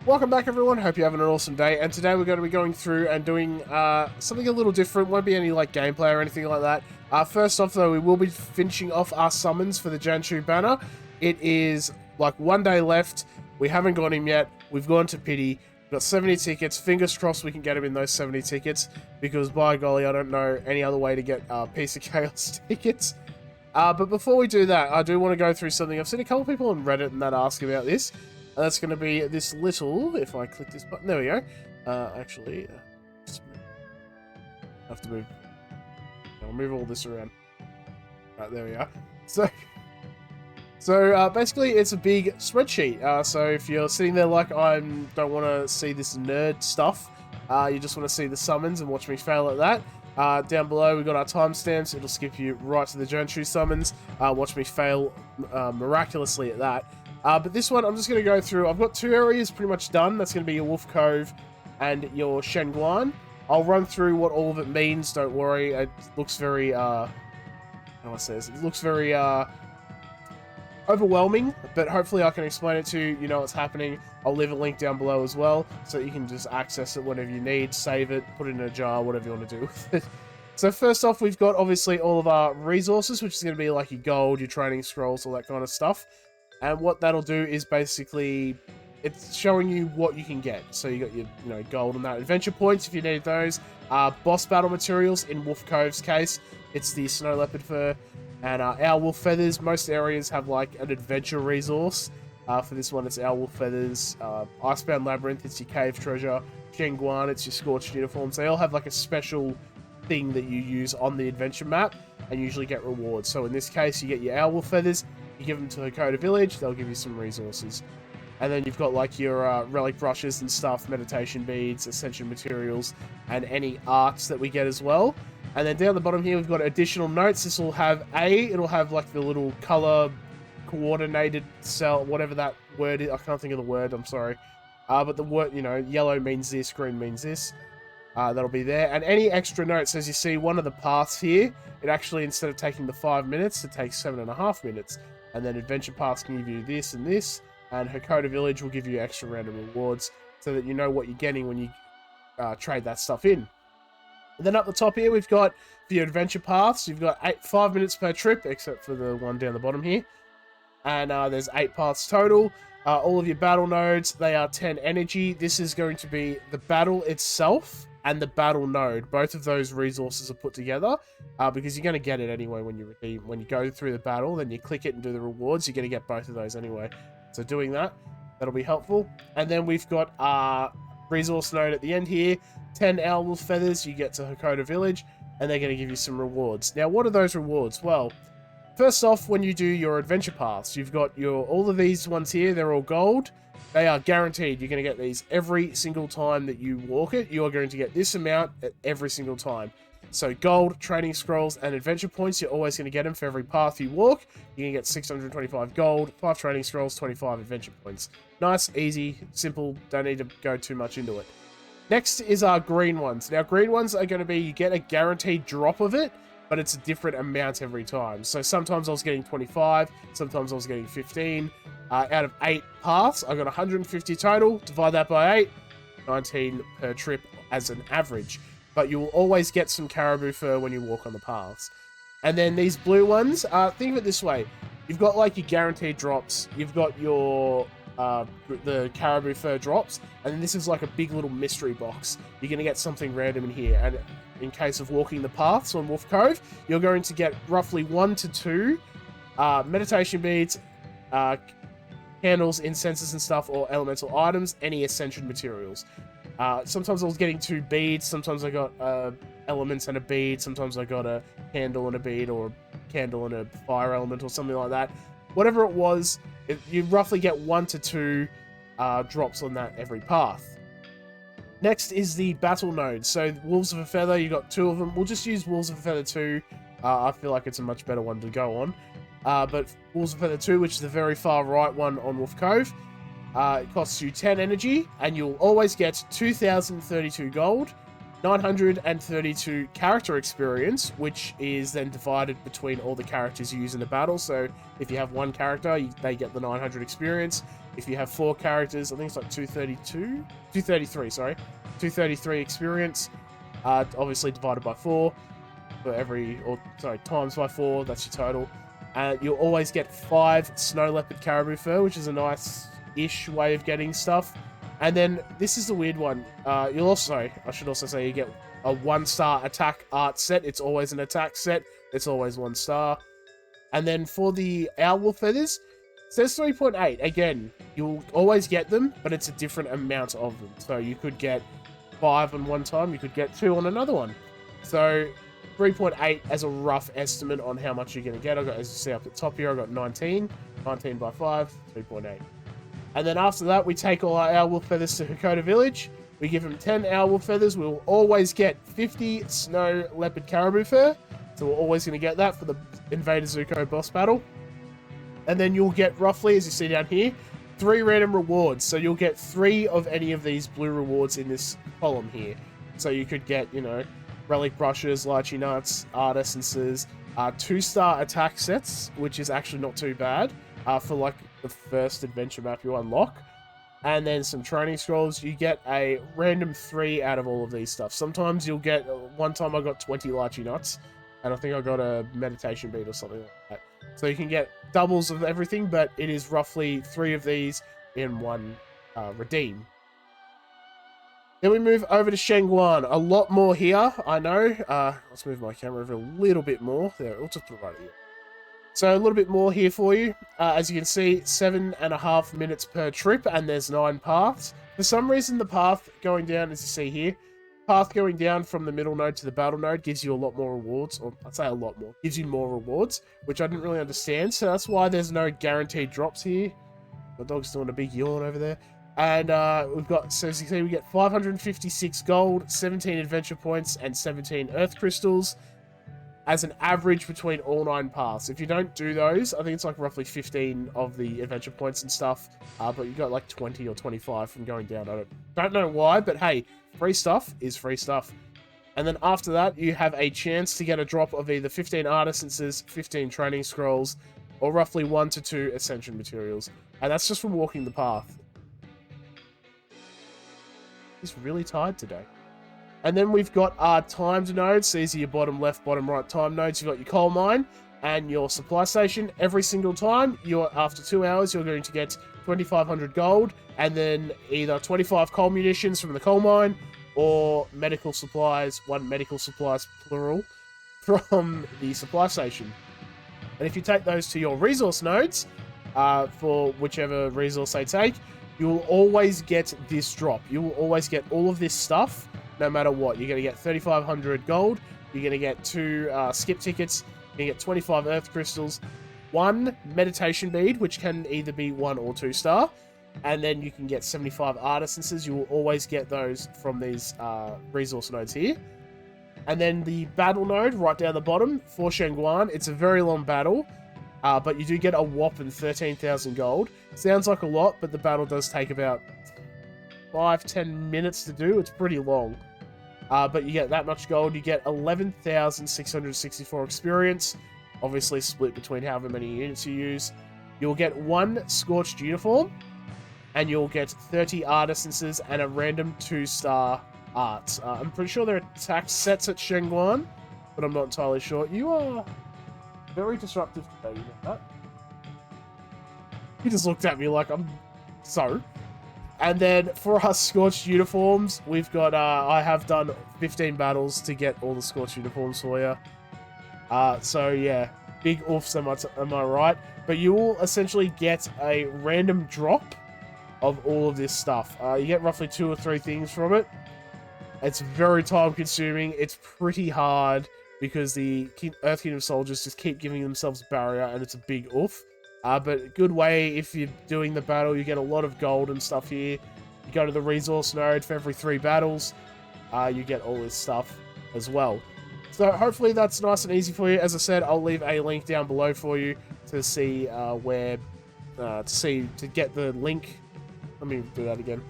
Welcome back, everyone. Hope you're having an awesome day. And today we're going to be going through and doing something a little different. Won't be any like gameplay or anything like that. First off, though, we will be finishing off our summons for the Jianzhu banner. It is like 1 day left. We haven't got him yet. We've gone to pity. We've got 70 tickets. Fingers crossed we can get him in those 70 tickets, because by golly, I don't know any other way to get Piece of Chaos tickets. But before we do that, I do want to go through something. I've seen a couple people on Reddit and that ask about this. And that's going to be this little, if I click this button, there we go. Actually, I have to move. I'll move all this around. Right, there we are. So basically, it's a big spreadsheet. So if you're sitting there like I don't want to see this nerd stuff, you just want to see the summons and watch me fail at that. Down below, we've got our timestamps. It'll skip you right to the Jianzhu summons. Watch me fail miraculously at that. But this one, I'm just going to go through. I've got 2 areas pretty much done. That's going to be your Wolf Cove and your Shen Guan. I'll run through what all of it means. Don't worry. It looks very, how do I say this? It looks very overwhelming, but hopefully I can explain it to you. You know what's happening. I'll leave a link down below as well, so you can just access it whenever you need, save it, put it in a jar, whatever you want to do with it. So first off, we've got obviously all of our resources, which is going to be like your gold, your training scrolls, all that kind of stuff. And what that'll do is basically, it's showing you what you can get. So you got your, gold and that. Adventure points if you need those. Boss battle materials in Wolf Cove's case, it's the snow leopard fur and owl wolf feathers. Most areas have like an adventure resource. For this one, it's owl wolf feathers. Icebound labyrinth, it's your cave treasure. Shen Guan, it's your scorched uniforms. They all have like a special thing that you use on the adventure map and usually get rewards. So in this case, you get your owl wolf feathers. You give them to Hakoda Village, they'll give you some resources. And then you've got like your relic brushes and stuff, meditation beads, ascension materials, and any arts that we get as well. And then down the bottom here, we've got additional notes. This will have it'll have like the little color coordinated cell, whatever that word is. I can't think of the word, I'm sorry. But the word, yellow means this, green means this. That'll be there. And any extra notes, as you see, one of the paths here, it actually, instead of taking the 5 minutes, it takes 7.5 minutes. And then adventure paths can give you this and this, and Hakoda Village will give you extra random rewards so that you know what you're getting when you trade that stuff in. And then up the top here, we've got for your adventure paths, you've got 5 minutes per trip, except for the one down the bottom here. And there's 8 paths total. All of your battle nodes, they are 10 energy. This is going to be the battle itself and the battle node. Both of those resources are put together because you're going to get it anyway when you go through the battle. Then you click it and do the rewards. You're going to get both of those anyway. So doing that'll be helpful. And then we've got our resource node at the end here. 10 owl wolf feathers you get to Hakoda Village, and they're going to give you some rewards. Now, what are those rewards? Well, first off, when you do your adventure paths, you've got all of these ones here. They're all gold. They are guaranteed. You're going to get these every single time that you walk it. You are going to get this amount every single time. So gold, training scrolls, and adventure points, you're always going to get them for every path you walk. You're going to get 625 gold, 5 training scrolls, 25 adventure points. Nice, easy, simple. Don't need to go too much into it. Next is our green ones. Now, green ones are going to be, you get a guaranteed drop of it, but it's a different amount every time. So sometimes I was getting 25, sometimes I was getting 15. Out of 8 paths, I got 150 total. Divide that by 8, 19 per trip as an average. But you will always get some caribou fur when you walk on the paths. And then these blue ones, think of it this way. You've got like your guaranteed drops. You've got your the caribou fur drops. And then this is like a big little mystery box. You're going to get something random in here. And in case of walking the paths on Wolf Cove, you're going to get roughly 1 to 2 meditation beads, candles, incenses and stuff, or elemental items, any ascension materials. Sometimes I was getting 2 beads, sometimes I got elements and a bead, sometimes I got a candle and a bead, or a candle and a fire element, or something like that. Whatever it was, you roughly get 1 to 2 drops on that every path. Next is the battle node. So Wolves of a Feather, you got 2 of them. We'll just use Wolves of a Feather 2. I feel like it's a much better one to go on. But Wolves of a Feather 2, which is the very far right one on Wolf Cove, it costs you 10 energy, and you'll always get 2,032 gold, 932 character experience, which is then divided between all the characters you use in the battle. So if you have one character, they get the 900 experience. If you have 4 characters, I think it's like 233, sorry. 233 experience, obviously divided by 4 times by 4, that's your total. You'll always get 5 snow leopard caribou fur, which is a nice-ish way of getting stuff. And then, this is the weird one, I should also say you get a 1-star attack art set. It's always an attack set, it's always 1 star. And then for the owl feathers, it says 3.8. Again, you'll always get them, but it's a different amount of them. So you could get 5 on one time, you could get 2 on another one. So 3.8 as a rough estimate on how much you're going to get. I got, as you see up at the top here, I got 19 by 5, 3.8. And then after that, we take all our owl feathers to Hakoda Village. We give them 10 owl feathers. We'll always get 50 snow leopard caribou fur. So we're always going to get that for the Invader Zuko boss battle. And then you'll get roughly, as you see down here, 3 random rewards. So you'll get 3 of any of these blue rewards in this column here. So you could get, you know, relic brushes, lychee nuts, art essences, 2-star attack sets, which is actually not too bad for like the first adventure map you unlock. And then some training scrolls. You get a random 3 out of all of these stuff. Sometimes you'll get, one time I got 20 lychee nuts, and I think I got a meditation bead or something like that. So you can get doubles of everything, but it is roughly 3 of these in one redeem. Then we move over to Shen Guan. A lot more here, I know. Let's move my camera over a little bit more. There, we'll just put it right here. So a little bit more here for you. As you can see, 7.5 minutes per trip, and there's 9 paths. For some reason, the path going down, as you see here, path going down from the middle node to the battle node gives you a lot more rewards, or I'd say a lot more, gives you more rewards, which I didn't really understand. So that's why there's no guaranteed drops here. My dog's doing a big yawn over there. And we've got, so as you see, we get 556 gold, 17 adventure points, and 17 earth crystals as an average between all 9 paths. If you don't do those, I think it's like roughly 15 of the adventure points and stuff, but you got like 20 or 25 from going down. I don't know why, but hey, free stuff is free stuff. And then after that, you have a chance to get a drop of either 15 art essences, 15 training scrolls, or roughly 1 to 2 ascension materials. And that's just from walking the path. He's really tired today. And then we've got our timed nodes. These are your bottom left, bottom right time nodes. You've got your coal mine and your supply station. Every single time, after 2 hours, you're going to get 2,500 gold, and then either 25 coal munitions from the coal mine, or medical supplies, 1 medical supplies, plural, from the supply station. And if you take those to your resource nodes, for whichever resource they take, you will always get this drop. You will always get all of this stuff, no matter what. You're going to get 3,500 gold, you're going to get 2 skip tickets, you're going to get 25 earth crystals, 1 meditation bead, which can either be 1 or 2 star, and then you can get 75 art essences. You will always get those from these resource nodes here. And then the battle node, right down the bottom, for Shen Guan. It's a very long battle, but you do get a whopping 13,000 gold. Sounds like a lot, but the battle does take about 5-10 minutes to do. It's pretty long. But you get that much gold. You get 11,664 experience, obviously split between however many units you use. You'll get 1 scorched uniform, and you'll get 30 art essences and a random 2-star art. I'm pretty sure there are attack sets at Shen Guan, but I'm not entirely sure. You are very disruptive today, you know that? He just looked at me like I'm so. And then for our scorched uniforms, we've got, I have done 15 battles to get all the scorched uniforms for you. So yeah, big oofs, am I right? But you will essentially get a random drop of all of this stuff. You get roughly 2 or 3 things from it. It's very time consuming. It's pretty hard because the Earth Kingdom soldiers just keep giving themselves a barrier, and it's a big oof. But a good way, if you're doing the battle, you get a lot of gold and stuff here. You go to the resource node for every 3 battles. You get all this stuff as well. So hopefully that's nice and easy for you. As I said, I'll leave a link down below for you to see to get the link. Let me do that again.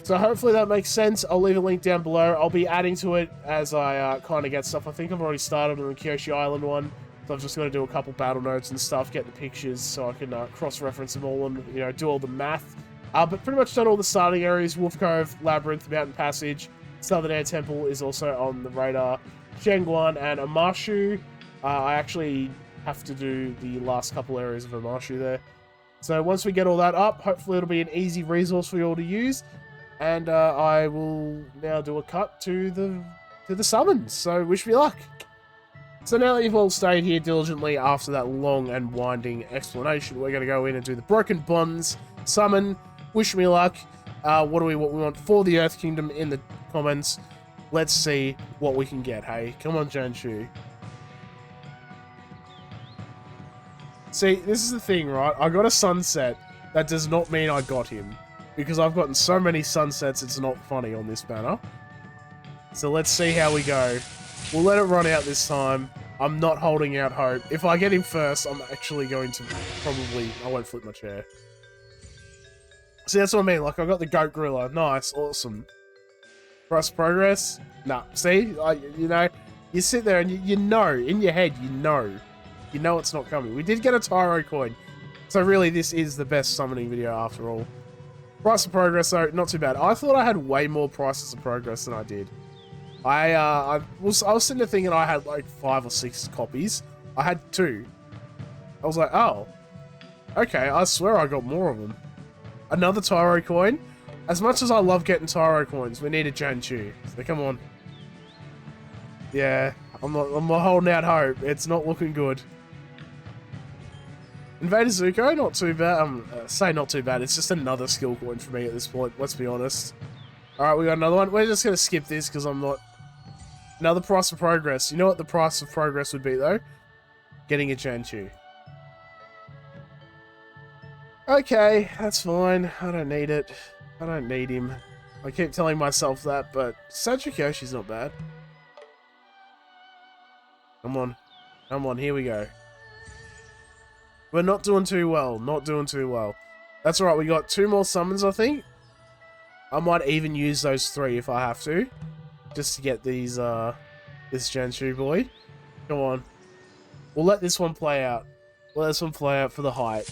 So hopefully that makes sense. I'll leave a link down below. I'll be adding to it as I kind of get stuff. I think I've already started on the Kyoshi Island one. So I've just got to do a couple battle notes and stuff, get the pictures so I can cross-reference them all and, you know, do all the math. But pretty much done all the starting areas. Wolf Cove, Labyrinth, Mountain Passage. Southern Air Temple is also on the radar. Shen, Guan, and Amashu. I actually have to do the last couple areas of Amashu there. So once we get all that up, hopefully it'll be an easy resource for you all to use. And I will now do a cut to the summons. So wish me luck. So now that you've all stayed here diligently after that long and winding explanation, we're going to go in and do the Broken Bonds summon. Wish me luck. What we want for the Earth Kingdom in the comments. Let's see what we can get, hey? Come on, Jianzhu. See, this is the thing, right? I got a sunset. That does not mean I got him. Because I've gotten so many sunsets, it's not funny on this banner. So let's see how we go. We'll let it run out this time. I'm not holding out hope. If I get him first, I'm actually going to probably... I won't flip my chair. See, that's what I mean. Like, I got the Goat Gorilla. Nice. Awesome. Price of progress? Nah. See? You know, you sit there and you know, in your head, you know it's not coming. We did get a Tyro coin. So really, this is the best summoning video after all. Price of progress, though, not too bad. I thought I had way more prices of progress than I did. I was sitting there thinking I had like 5 or 6 copies. I had 2. I was like, oh. Okay, I swear I got more of them. Another Tyro coin. As much as I love getting Tyro coins, we need a Jianzhu. So come on. Yeah, I'm not holding out hope. It's not looking good. Invader Zuko, not too bad. Say not too bad. It's just another skill coin for me at this point. Let's be honest. Alright, we got another one. We're just going to skip this because I'm not... Another price of progress. You know what the price of progress would be, though? Getting a Jianzhu. Okay, that's fine. I don't need it. I don't need him. I keep telling myself that, but Kyoshi's not bad. Come on. Come on, here we go. We're not doing too well. Not doing too well. That's alright, we got 2 more summons, I think. I might even use those 3 if I have to. Just to get these, this Jianzhu boy. Come on. We'll let this one play out. Let this one play out for the hype.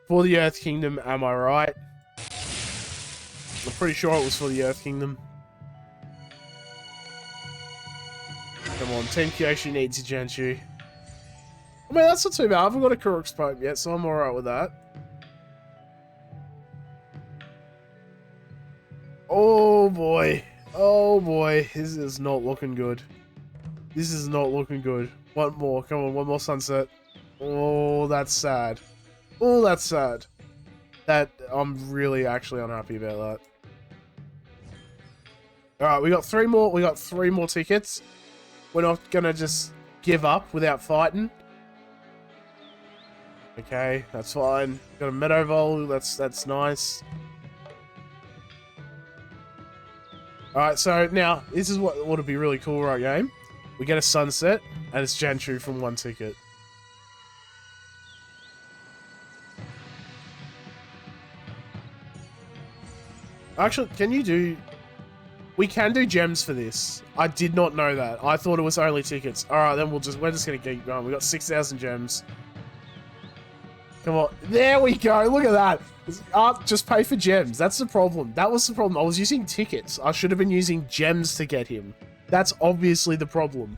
For the Earth Kingdom, am I right? I'm pretty sure it was for the Earth Kingdom. Come on, Team Kyoshi needs a Jianzhu. I mean, that's not too bad. I haven't got a Kuruk's Pope yet, so I'm alright with that. Oh boy. Oh boy. This is not looking good. This is not looking good. One more. Come on, one more sunset. Oh, that's sad. Oh, that's sad. That, I'm really actually unhappy about that. Alright, we got 3 more. We got 3 more tickets. We're not gonna just give up without fighting. Okay, that's fine. Got a Meadow Vole. That's nice. Alright, so now, this is what would be really cool, right, game? We get a sunset, and it's Jianzhu from 1 ticket. Actually, can you do... We can do gems for this. I did not know that. I thought it was only tickets. Alright, then we're just gonna keep going. We got 6,000 gems. Come on. There we go. Look at that. Just pay for gems. That's the problem. That was the problem. I was using tickets. I should have been using gems to get him. That's obviously the problem.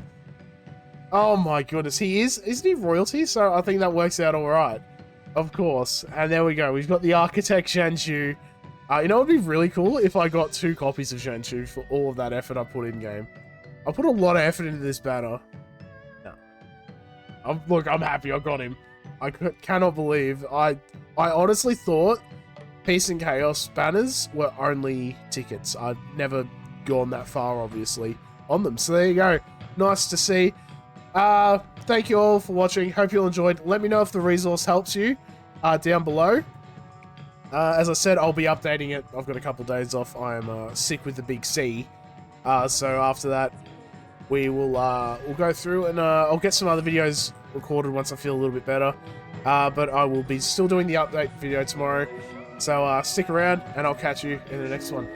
Oh my goodness. Isn't he royalty? So I think that works out alright. Of course. And there we go. We've got the Architect Jianzhu. You know what would be really cool? If I got 2 copies of Jianzhu for all of that effort I put in game. I put a lot of effort into this banner. No. Look, I'm happy I got him. I cannot believe. I honestly thought Peace and Chaos banners were only tickets. I've never gone that far, obviously, on them. So there you go. Nice to see. Thank you all for watching. Hope you all enjoyed. Let me know if the resource helps you down below. As I said, I'll be updating it. I've got a couple days off. I am sick with the big C. So after that, we'll go through and I'll get some other videos recorded once I feel a little bit better. But I will be still doing the update video tomorrow. So stick around, and I'll catch you in the next one.